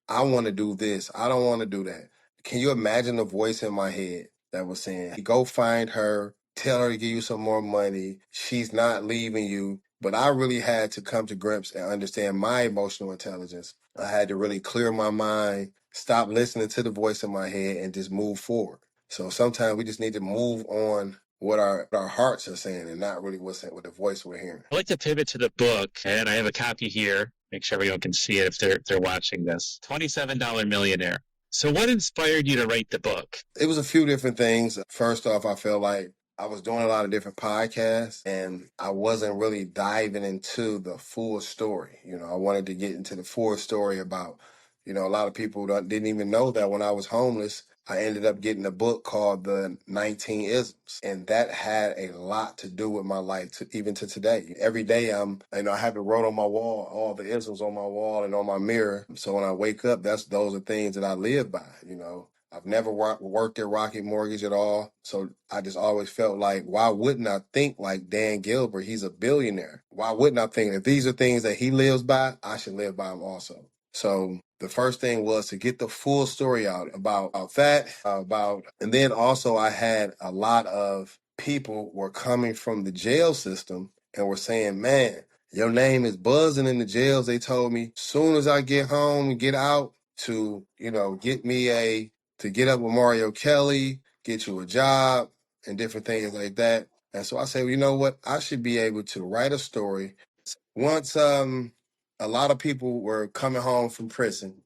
I want to do this. I don't want to do that." Can you imagine the voice in my head that was saying, go find her, tell her to give you some more money. She's not leaving you. But I really had to come to grips and understand my emotional intelligence. I had to really clear my mind, stop listening to the voice in my head, and just move forward. So sometimes we just need to move on what our hearts are saying and not really what the voice we're hearing. I'd like to pivot to the book, and I have a copy here. Make sure everyone can see it if they're watching this. $27 Millionaire. So what inspired you to write the book? It was a few different things. First off, I felt like I was doing a lot of different podcasts and I wasn't really diving into the full story. I wanted to get into the full story about, a lot of people didn't even know that when I was homeless, I ended up getting a book called The 19 Isms. And that had a lot to do with my life, even to today. Every day I have it wrote on my wall, all the isms on my wall and on my mirror. So when I wake up, those are things that I live by, I've never worked at Rocket Mortgage at all. So I just always felt like, why wouldn't I think like Dan Gilbert? He's a billionaire. Why wouldn't I think if these are things that he lives by, I should live by them also? So the first thing was to get the full story out about that, and then also I had a lot of people were coming from the jail system and were saying, man, your name is buzzing in the jails. They told me soon as I get home and get out to, get up with Mario Kelly, get you a job and different things like that. And so I said, well, you know what? I should be able to write a story. Once a lot of people were coming home from prison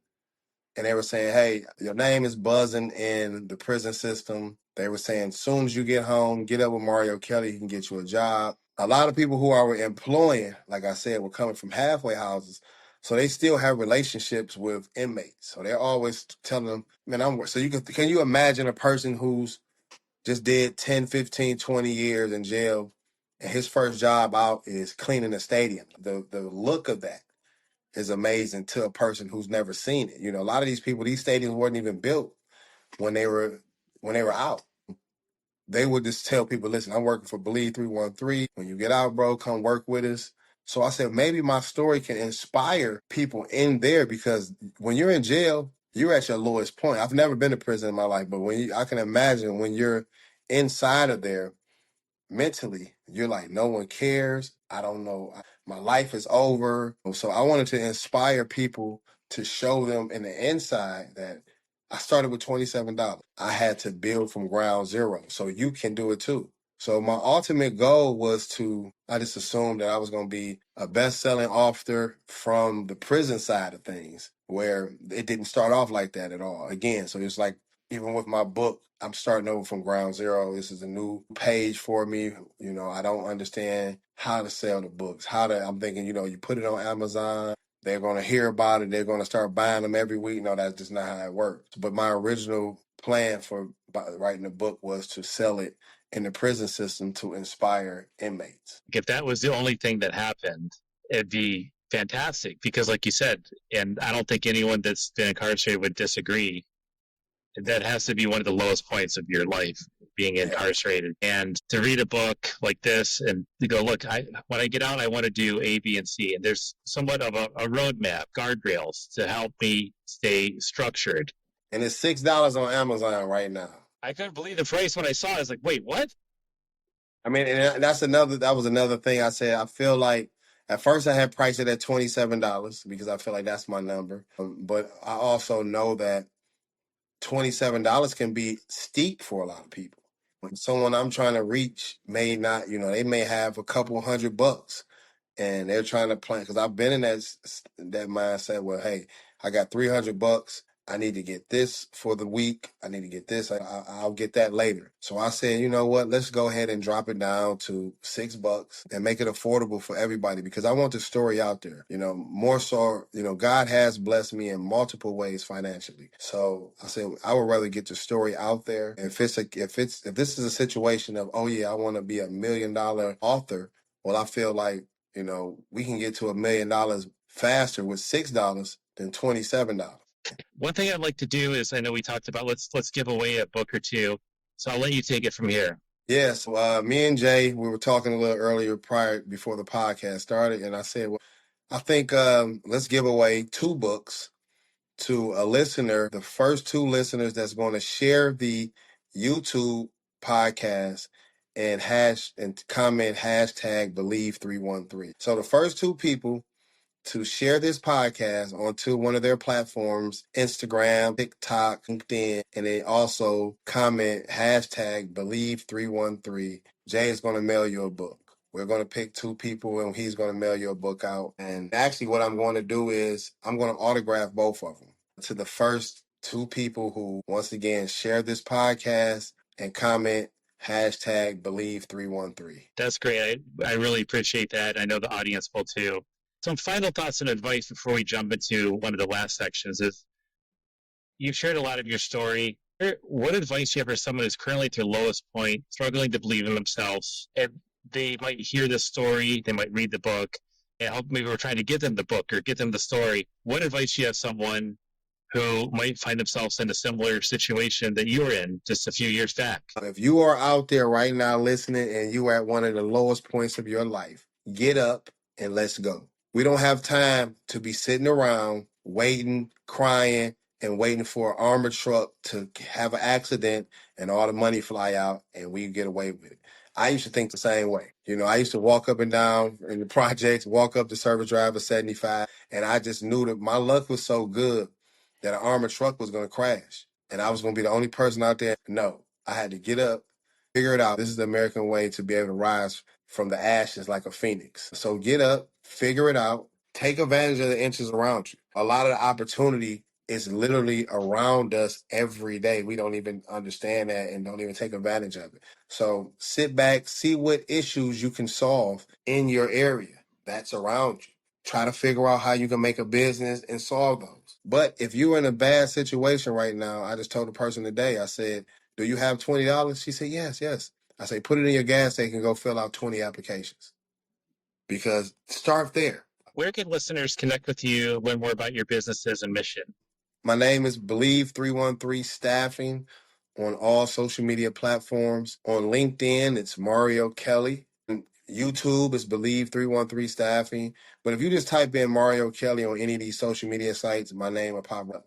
and they were saying, hey, your name is buzzing in the prison system. They were saying, as soon as you get home, get up with Mario Kelly, he can get you a job. A lot of people who I were employing, like I said, were coming from halfway houses. So they still have relationships with inmates. So they're always telling them, man, so can you imagine a person who's just did 10, 15, 20 years in jail and his first job out is cleaning a stadium? The look of that is amazing to a person who's never seen it. A lot of these people, these stadiums weren't even built when they were out. They would just tell people, listen, I'm working for Believe 313. When you get out, bro, come work with us. So I said, maybe my story can inspire people in there because when you're in jail, you're at your lowest point. I've never been to prison in my life, but I can imagine when you're inside of there, mentally, you're like, no one cares. I don't know. My life is over. So I wanted to inspire people to show them in the inside that I started with $27. I had to build from ground zero. So you can do it too. So my ultimate goal was I just assumed that I was going to be a best-selling author from the prison side of things, where it didn't start off like that at all. Again, so it's like, even with my book, I'm starting over from ground zero. This is a new page for me. I don't understand how to sell the books. I'm thinking, you put it on Amazon, they're going to hear about it. They're going to start buying them every week. No, that's just not how it works. But my original plan for writing the book was to sell it in the prison system to inspire inmates. If that was the only thing that happened, it'd be fantastic because, like you said, and I don't think anyone that's been incarcerated would disagree, that has to be one of the lowest points of your life, being incarcerated. And to read a book like this and to go, look, when I get out, I want to do A, B, and C. And there's somewhat of a roadmap, guardrails to help me stay structured. And it's $6 on Amazon right now. I couldn't believe the price when I saw it. I was like, wait, what? I mean, and that was another thing I said. I feel like at first I had priced it at $27 because I feel like that's my number. But I also know that $27 can be steep for a lot of people. When someone I'm trying to reach may not, they may have a couple $100 and they're trying to plan, because I've been in that mindset where, hey, I got $300. I need to get this for the week. I need to get this. I'll get that later. So I said, you know what? Let's go ahead and drop it down to $6 and make it affordable for everybody, because I want the story out there. More so, God has blessed me in multiple ways financially. So I said I would rather get the story out there. If this is a situation of, oh yeah, I want to be $1 million author, well, I feel like, we can get to $1 million faster with $6 than $27. One thing I'd like to do is, I know we talked about, let's give away a book or two. So I'll let you take it from here. Yes. Me and Jay, we were talking a little earlier before the podcast started. And I said, well, I think let's give away 2 books to a listener. The first 2 listeners that's going to share the YouTube podcast and comment hashtag Believe313. So the first 2 people to share this podcast onto one of their platforms, Instagram, TikTok, LinkedIn, and they also comment hashtag Believe313. Jay is going to mail you a book. We're going to pick 2 people and he's going to mail you a book out. And actually what I'm going to do is I'm going to autograph both of them to the first 2 people who, once again, share this podcast and comment hashtag Believe313. That's great. I really appreciate that. I know the audience will too. Some final thoughts and advice before we jump into one of the last sections is, you've shared a lot of your story. What advice do you have for someone who's currently at their lowest point, struggling to believe in themselves? And they might hear this story, they might read the book, and maybe we're trying to get them the book or get them the story. What advice do you have someone who might find themselves in a similar situation that you were in just a few years back? If you are out there right now listening and you are at one of the lowest points of your life, get up and let's go. We don't have time to be sitting around waiting, crying, and waiting for an armored truck to have an accident and all the money fly out and we get away with it. I used to think the same way. I used to walk up and down in the projects, walk up to Service Driver 75, and I just knew that my luck was so good that an armored truck was going to crash and I was going to be the only person out there. No, I had to get up, figure it out. This is the American way to be able to rise from the ashes like a phoenix. So get up, figure it out, take advantage of the inches around you. A lot of the opportunity is literally around us every day. We don't even understand that and don't even take advantage of it. So sit back, see what issues you can solve in your area that's around you. Try to figure out how you can make a business and solve those. But if you're in a bad situation right now, I just told the person today, I said, do you have $20? She said, yes. I say, put it in your gas tank and go fill out 20 applications. Because start there. Where can listeners connect with you, learn more about your businesses and mission? My name is Believe313 Staffing on all social media platforms. On LinkedIn, it's Mario Kelly. YouTube is Believe313 Staffing. But if you just type in Mario Kelly on any of these social media sites, my name will pop up.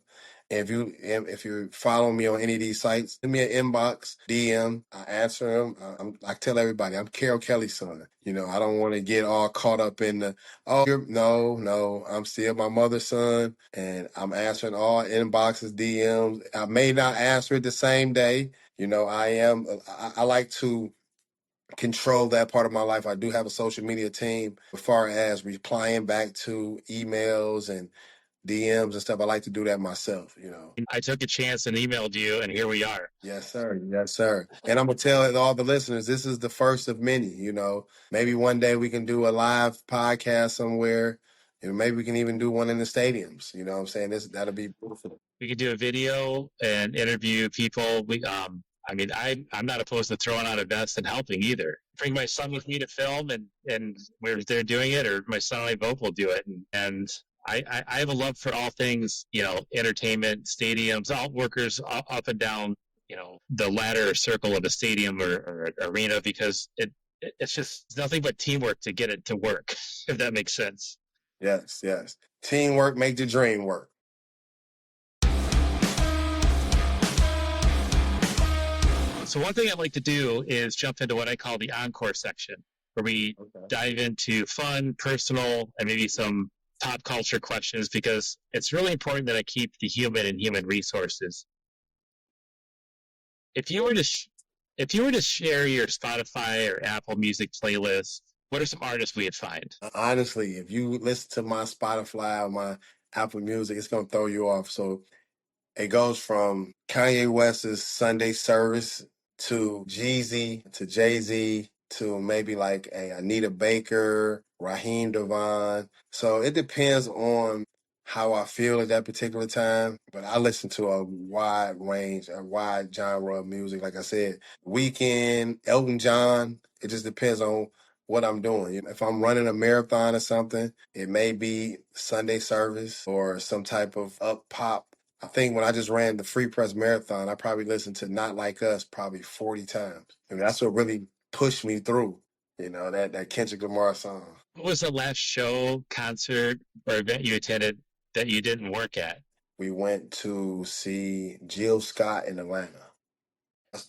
If you follow me on any of these sites, send me an inbox, DM. I answer them. I tell everybody I'm Carol Kelly's son. You know, I don't want to get all caught up in the no. I'm still my mother's son, and I'm answering all inboxes, DMs. I may not answer it the same day. You know, I like to control that part of my life. I do have a social media team as far as replying back to emails and DMs and stuff. I like to do that myself, you know. I took a chance and emailed you, and here we are. Yes, sir. Yes, sir. And I'm gonna tell all the listeners, this is the first of many, you know. Maybe one day we can do a live podcast somewhere. You know, maybe we can even do one in the stadiums. You know what I'm saying? That'll be beautiful. We could do a video and interview people. I mean, I'm not opposed to throwing on a vest and helping either. Bring my son with me to film, and where they're doing it, or my son and I both will do it. And I have a love for all things, you know, entertainment, stadiums, all workers up and down, you know, the ladder or circle of a stadium or arena, because it's just nothing but teamwork to get it to work, if that makes sense. Yes, yes. Teamwork make the dream work. So one thing I'd like to do is jump into what I call the encore section, where we dive into fun, personal, and maybe some pop culture questions, because it's really important that I keep the human and human resources. If you were to share your Spotify or Apple Music playlist, what are some artists we would find? Honestly, if you listen to my Spotify or my Apple Music, it's gonna throw you off. So it goes from Kanye West's Sunday Service to Jeezy to Jay-Z to maybe like a Anita Baker, Raheem Devon. So it depends on how I feel at that particular time. But I listen to a wide range, a wide genre of music. Like I said, Weekend, Elton John. It just depends on what I'm doing. You know, if I'm running a marathon or something, it may be Sunday Service or some type of up pop. I think when I just ran the Free Press Marathon, I probably listened to Not Like Us probably 40 times. And that's what really pushed me through, you know, that Kendrick Lamar song. What was the last show, concert, or event you attended that you didn't work at? We went to see Jill Scott in Atlanta.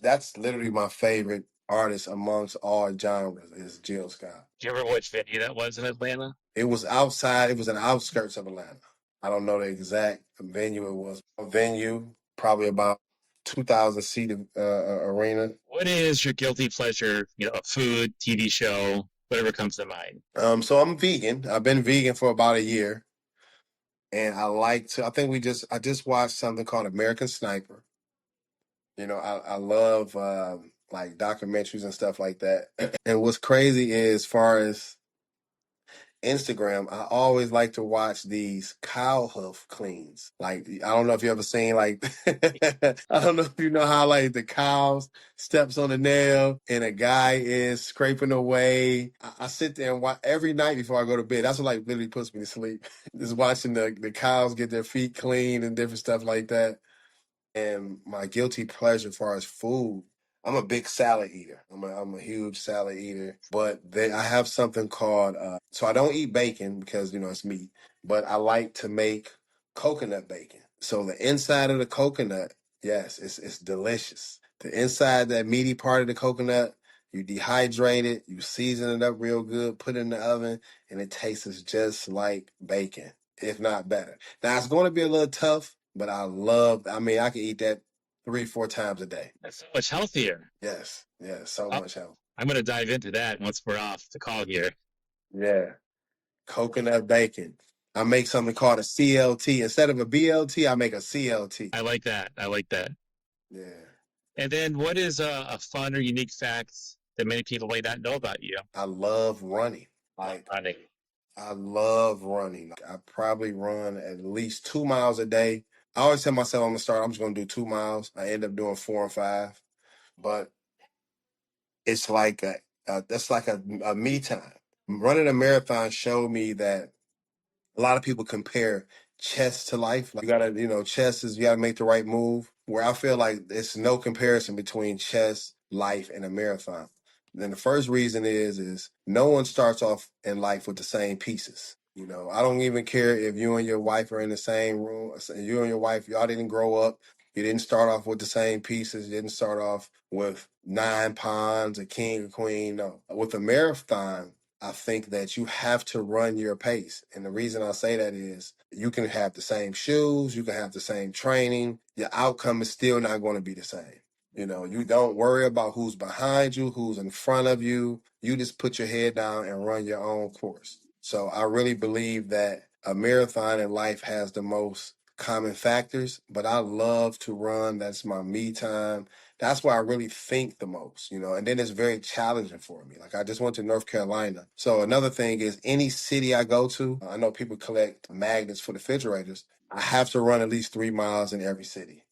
That's literally my favorite artist amongst all genres is Jill Scott. Do you remember which venue that was in Atlanta? It was outside. It was in the outskirts of Atlanta. I don't know the exact venue it was. A venue, probably about 2,000 seat arena. What is your guilty pleasure? You know, a food, TV show, whatever comes to mind. So I'm vegan. I've been vegan for about a year, and I just watched something called American Sniper. You know, I love like documentaries and stuff like that. And what's crazy is, as far as Instagram, I always like to watch these cow hoof cleans. Like, I don't know if you ever seen like, I don't know if you know how like the cows steps on the nail and a guy is scraping away. I sit there and watch every night before I go to bed. That's what like literally puts me to sleep. Just watching the cows get their feet clean and different stuff like that. And my guilty pleasure as far as food, I'm a big salad eater. I'm a huge salad eater. But then I have something called, so I don't eat bacon because, you know, it's meat, but I like to make coconut bacon. So the inside of the coconut, yes, it's delicious. The inside, that meaty part of the coconut, you dehydrate it, you season it up real good, put it in the oven, and it tastes just like bacon, if not better. Now, it's going to be a little tough, but I can eat that 3-4 times a day. That's so much healthier. Yes, so much health. I'm going to dive into that once we're off the call here. Yeah, coconut bacon. I make something called a CLT. Instead of a BLT, I make a CLT. I like that. Yeah. And then what is a fun or unique fact that many people might not know about you? I love running. Running. I love running. I probably run at least 2 miles a day. I always tell myself I'm just going to do 2 miles. I end up doing 4 or 5. But it's like that's like a me time. Running a marathon showed me that a lot of people compare chess to life. Like, you gotta, chess is, you gotta make the right move. Where I feel like there's no comparison between chess, life, and a marathon. Then the first reason is no one starts off in life with the same pieces. I don't even care if you and your wife are in the same room. You and your wife, y'all didn't grow up. You didn't start off with the same pieces. You didn't start off with 9 pawns, a king, a queen. No. With a marathon, I think that you have to run your pace. And the reason I say that is you can have the same shoes, you can have the same training. Your outcome is still not going to be the same. You don't worry about who's behind you, who's in front of you. You just put your head down and run your own course. So I really believe that a marathon in life has the most common factors, but I love to run. That's my me time. That's where I really think the most, and then it's very challenging for me. Like I just went to North Carolina. So another thing is any city I go to, I know people collect magnets for the refrigerators. I have to run at least 3 miles in every city.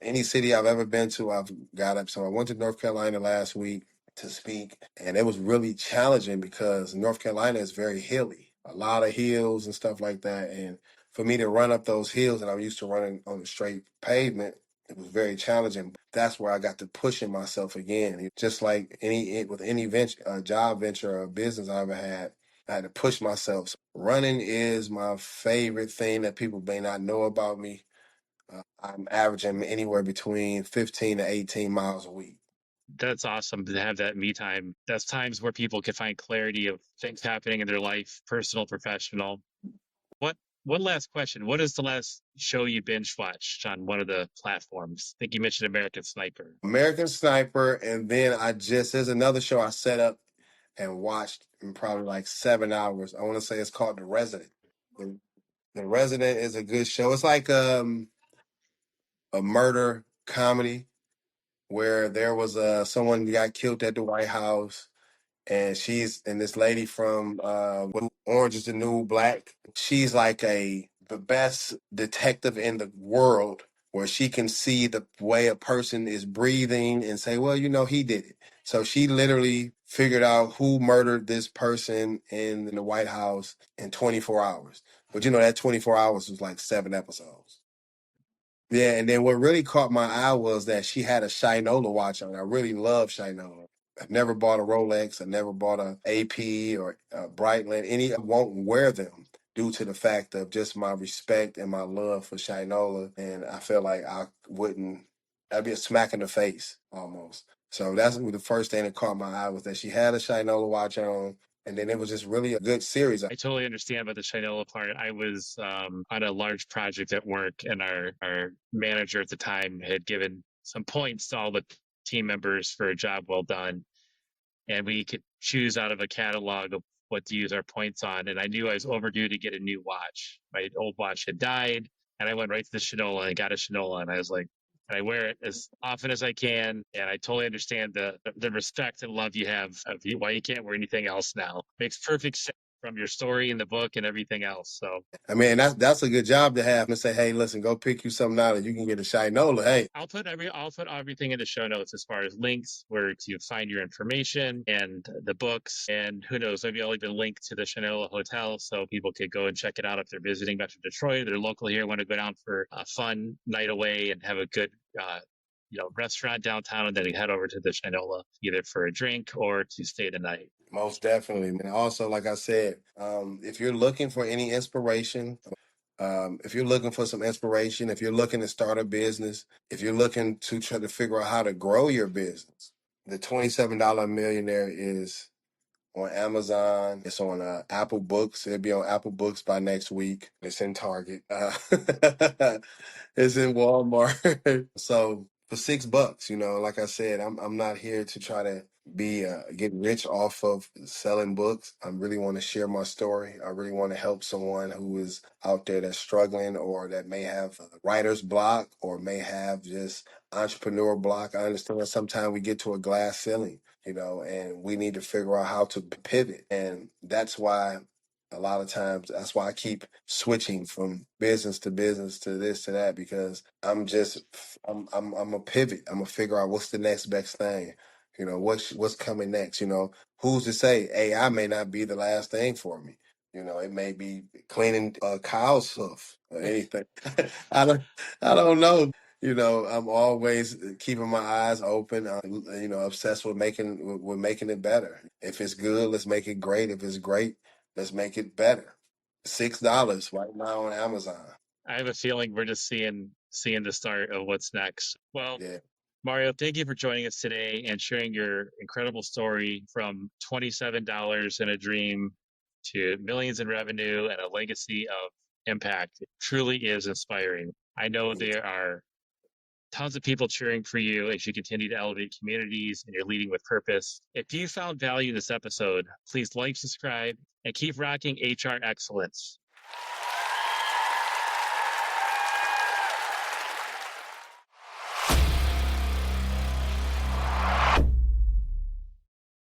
Any city I've ever been to, I've got up. So I went to North Carolina last week to speak, and it was really challenging because North Carolina is very hilly, a lot of hills and stuff like that. And for me to run up those hills, and I'm used to running on the straight pavement, it was very challenging. That's where I got to pushing myself again. Just like any venture, job venture or business I ever had, I had to push myself. So running is my favorite thing that people may not know about me. I'm averaging anywhere between 15 to 18 miles a week. That's awesome to have that me time. That's times where people can find clarity of things happening in their life, personal, professional. What One last question. What is the last show you binge watched on one of the platforms? I think you mentioned American Sniper. American Sniper, and then there's another show I set up and watched in probably like 7 hours. I want to say it's called The Resident. The, the Resident is a good show. It's like a murder comedy where there was someone got killed at the White House, and this lady from Orange is the New Black. She's like the best detective in the world, where she can see the way a person is breathing and say, well, he did it. So she literally figured out who murdered this person in the White House in 24 hours. But that 24 hours was like 7 episodes. Yeah, and then what really caught my eye was that she had a Shinola watch on. I really love Shinola. I never bought a Rolex. I never bought a AP or a Breitling. I won't wear them due to the fact of just my respect and my love for Shinola. And I feel like that'd be a smack in the face almost. So that's the first thing that caught my eye was that she had a Shinola watch on. And then it was just really a good series. I totally understand about the Shinola part. I was on a large project at work, and our manager at the time had given some points to all the team members for a job well done. And we could choose out of a catalog of what to use our points on. And I knew I was overdue to get a new watch. My old watch had died, and I went right to the Shinola and got a Shinola. And I was like, and I wear it as often as I can. And I totally understand the respect and love you have of why you can't wear anything else now. Makes perfect sense from your story in the book and everything else. So I mean, that's a good job to have and say, hey, listen, go pick you something out and you can get a Shinola. Hey, I'll put everything in the show notes as far as links where to find your information and the books, and who knows, maybe I'll even link to the Shinola Hotel so people could go and check it out if they're visiting Metro Detroit. They're local here, want to go down for a fun night away and have a good restaurant downtown, and then head over to the Shinola either for a drink or to stay the night. most definitely. And also, like I said, if you're looking for any inspiration, if you're looking for some inspiration, if you're looking to start a business, if you're looking to try to figure out how to grow your business, the $27 Millionaire is on Amazon. It's on Apple Books. It'll be on Apple Books by next week. It's in Target. It's in Walmart. So for $6, like I said, I'm not here to try to get rich off of selling books. I really want to share my story. I really want to help someone who is out there that's struggling or that may have a writer's block or may have just entrepreneur block. I understand that sometimes we get to a glass ceiling, and we need to figure out how to pivot. And that's why a lot of times, that's why I keep switching from business to business to this to that, because I'm a pivot. I'm gonna figure out what's the next best thing. What's coming next. Who's to say AI may not be the last thing for me. It may be cleaning a cow's hoof or anything. I don't know. I'm always keeping my eyes open. Obsessed with making it better. If it's good, let's make it great. If it's great, let's make it better. $6 right now on Amazon. I have a feeling we're just seeing the start of what's next. Well, Yeah. Mario, thank you for joining us today and sharing your incredible story from $27 in a dream to millions in revenue and a legacy of impact. It truly is inspiring. I know there are tons of people cheering for you as you continue to elevate communities and you're leading with purpose. If you found value in this episode, please like, subscribe, and keep rocking HR excellence.